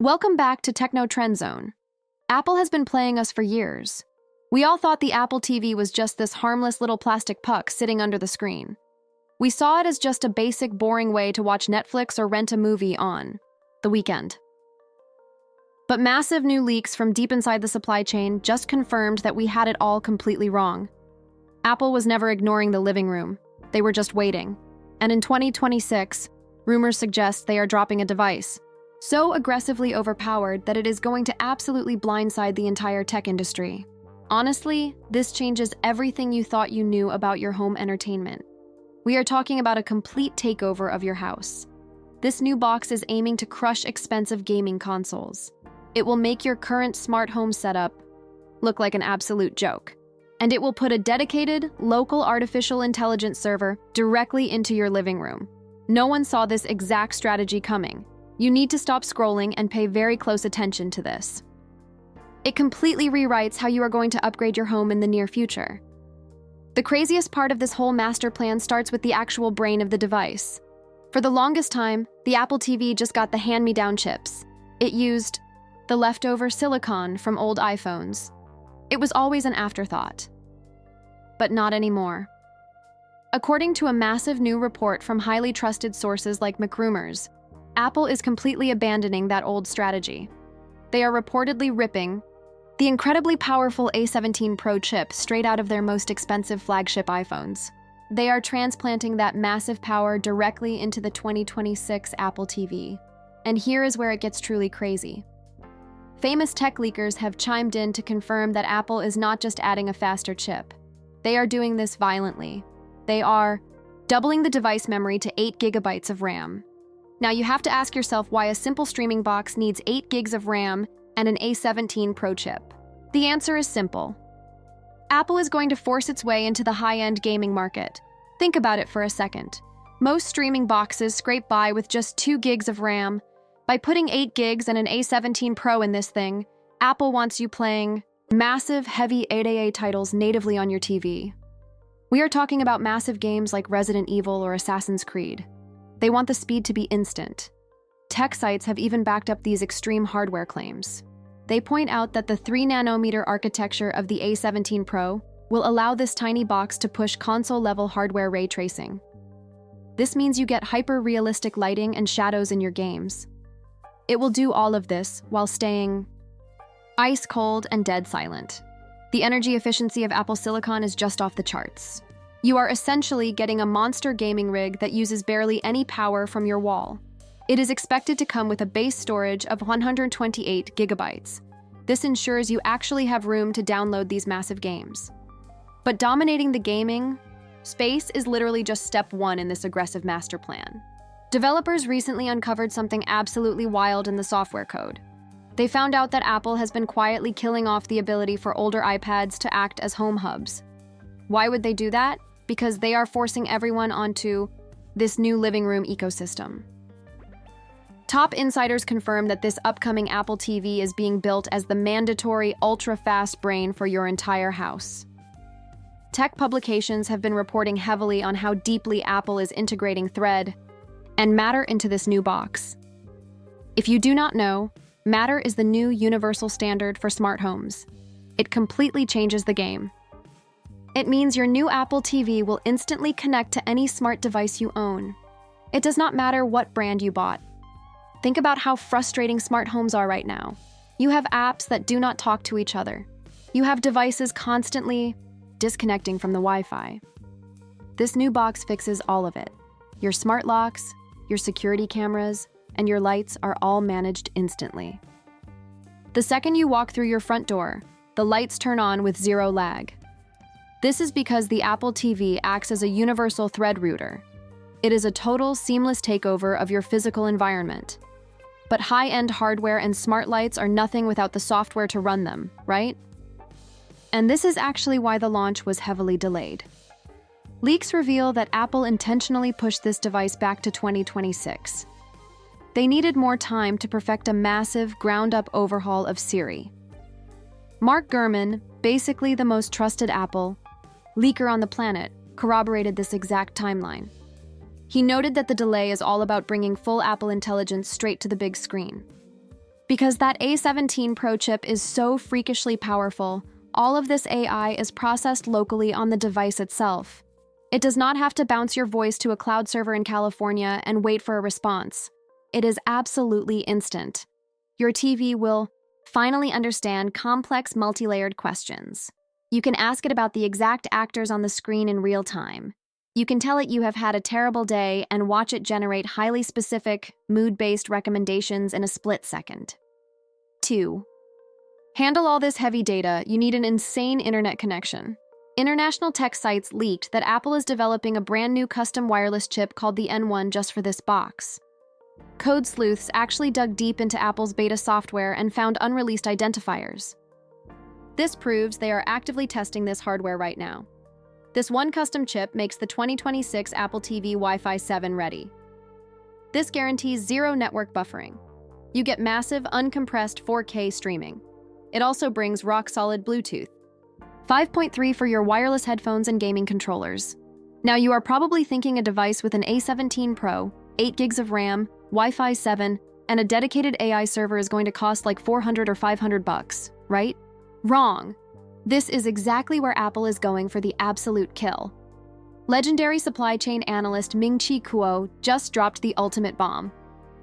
Welcome back to Techno Trend Zone. Apple has been playing us for years. We all thought the Apple TV was just this harmless little plastic puck sitting under the screen. We saw it as just a basic, boring way to watch Netflix or rent a movie on the weekend. But massive new leaks from deep inside the supply chain just confirmed that we had it all completely wrong. Apple was never ignoring the living room. They were just waiting. And in 2026, rumors suggest they are dropping a device so aggressively overpowered that it is going to absolutely blindside the entire tech industry. Honestly, this changes everything you thought you knew about your home entertainment. We are talking about a complete takeover of your house. This new box is aiming to crush expensive gaming consoles. It will make your current smart home setup look like an absolute joke. And it will put a dedicated, local artificial intelligence server directly into your living room. No one saw this exact strategy coming. You need to stop scrolling and pay very close attention to this. It completely rewrites how you are going to upgrade your home in the near future. The craziest part of this whole master plan starts with the actual brain of the device. For the longest time, the Apple TV just got the hand-me-down chips. It used the leftover silicon from old iPhones. It was always an afterthought. But not anymore. According to a massive new report from highly trusted sources like McRumors, Apple is completely abandoning that old strategy. They are reportedly ripping the incredibly powerful A17 Pro chip straight out of their most expensive flagship iPhones. They are transplanting that massive power directly into the 2026 Apple TV. And here is where it gets truly crazy. Famous tech leakers have chimed in to confirm that Apple is not just adding a faster chip. They are doing this violently. They are doubling the device memory to 8 gigabytes of RAM. Now you have to ask yourself why a simple streaming box needs 8 gigs of RAM and an A17 Pro chip. The answer is simple. Apple is going to force its way into the high-end gaming market. Think about it for a second. Most streaming boxes scrape by with just 2 gigs of RAM. By putting 8 gigs and an A17 Pro in this thing, Apple wants you playing massive, heavy AAA titles natively on your TV. We are talking about massive games like Resident Evil or Assassin's Creed. They want the speed to be instant. Tech sites have even backed up these extreme hardware claims. They point out that the 3-nanometer architecture of the A17 Pro will allow this tiny box to push console-level hardware ray tracing. This means you get hyper-realistic lighting and shadows in your games. It will do all of this while staying ice cold and dead silent. The energy efficiency of Apple Silicon is just off the charts. You are essentially getting a monster gaming rig that uses barely any power from your wall. It is expected to come with a base storage of 128 gigabytes. This ensures you actually have room to download these massive games. But dominating the gaming space is literally just step one in this aggressive master plan. Developers recently uncovered something absolutely wild in the software code. They found out that Apple has been quietly killing off the ability for older iPads to act as home hubs. Why would they do that? Because they are forcing everyone onto this new living room ecosystem. Top insiders confirm that this upcoming Apple TV is being built as the mandatory ultra-fast brain for your entire house. Tech publications have been reporting heavily on how deeply Apple is integrating Thread and Matter into this new box. If you do not know, Matter is the new universal standard for smart homes. It completely changes the game. It means your new Apple TV will instantly connect to any smart device you own. It does not matter what brand you bought. Think about how frustrating smart homes are right now. You have apps that do not talk to each other. You have devices constantly disconnecting from the Wi-Fi. This new box fixes all of it. Your smart locks, your security cameras, and your lights are all managed instantly. The second you walk through your front door, the lights turn on with zero lag. This is because the Apple TV acts as a universal thread router. It is a total, seamless takeover of your physical environment. But high-end hardware and smart lights are nothing without the software to run them, right? And this is actually why the launch was heavily delayed. Leaks reveal that Apple intentionally pushed this device back to 2026. They needed more time to perfect a massive, ground-up overhaul of Siri. Mark Gurman, basically the most trusted Apple leaker on the planet, corroborated this exact timeline. He noted that the delay is all about bringing full Apple intelligence straight to the big screen. Because that A17 Pro chip is so freakishly powerful, all of this AI is processed locally on the device itself. It does not have to bounce your voice to a cloud server in California and wait for a response. It is absolutely instant. Your TV will finally understand complex multi-layered questions. You can ask it about the exact actors on the screen in real time. You can tell it you have had a terrible day and watch it generate highly specific, mood-based recommendations in a split second. 2. Handle all this heavy data, you need an insane internet connection. International tech sites leaked that Apple is developing a brand new custom wireless chip called the N1 just for this box. Code sleuths actually dug deep into Apple's beta software and found unreleased identifiers. This proves they are actively testing this hardware right now. This one custom chip makes the 2026 Apple TV Wi-Fi 7 ready. This guarantees zero network buffering. You get massive, uncompressed 4K streaming. It also brings rock-solid Bluetooth. 5.3 for your wireless headphones and gaming controllers. Now you are probably thinking a device with an A17 Pro, 8 gigs of RAM, Wi-Fi 7, and a dedicated AI server is going to cost like $400 or $500, right? Wrong. This is exactly where Apple is going for the absolute kill. Legendary supply chain analyst Ming-Chi Kuo just dropped the ultimate bomb.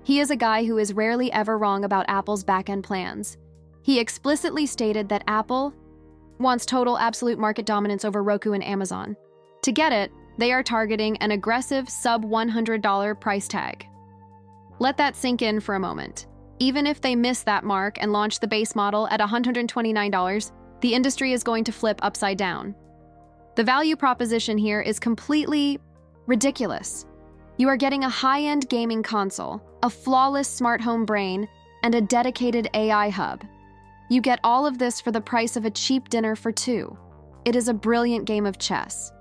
He is a guy who is rarely ever wrong about Apple's back-end plans. He explicitly stated that Apple wants total absolute market dominance over Roku and Amazon. To get it, they are targeting an aggressive sub-$100 price tag. Let that sink in for a moment. Even if they miss that mark and launch the base model at $129, the industry is going to flip upside down. The value proposition here is completely ridiculous. You are getting a high-end gaming console, a flawless smart home brain, and a dedicated AI hub. You get all of this for the price of a cheap dinner for two. It is a brilliant game of chess.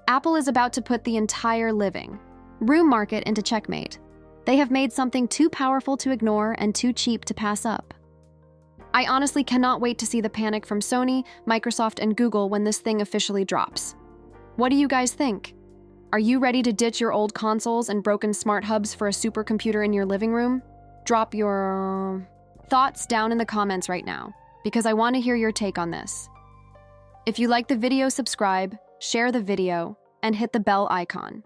Apple is about to put the entire living room market into checkmate. They have made something too powerful to ignore and too cheap to pass up. I honestly cannot wait to see the panic from Sony, Microsoft, and Google when this thing officially drops. What do you guys think? Are you ready to ditch your old consoles and broken smart hubs for a supercomputer in your living room? Drop your thoughts down in the comments right now, because I want to hear your take on this. If you like the video, subscribe, share the video, and hit the bell icon.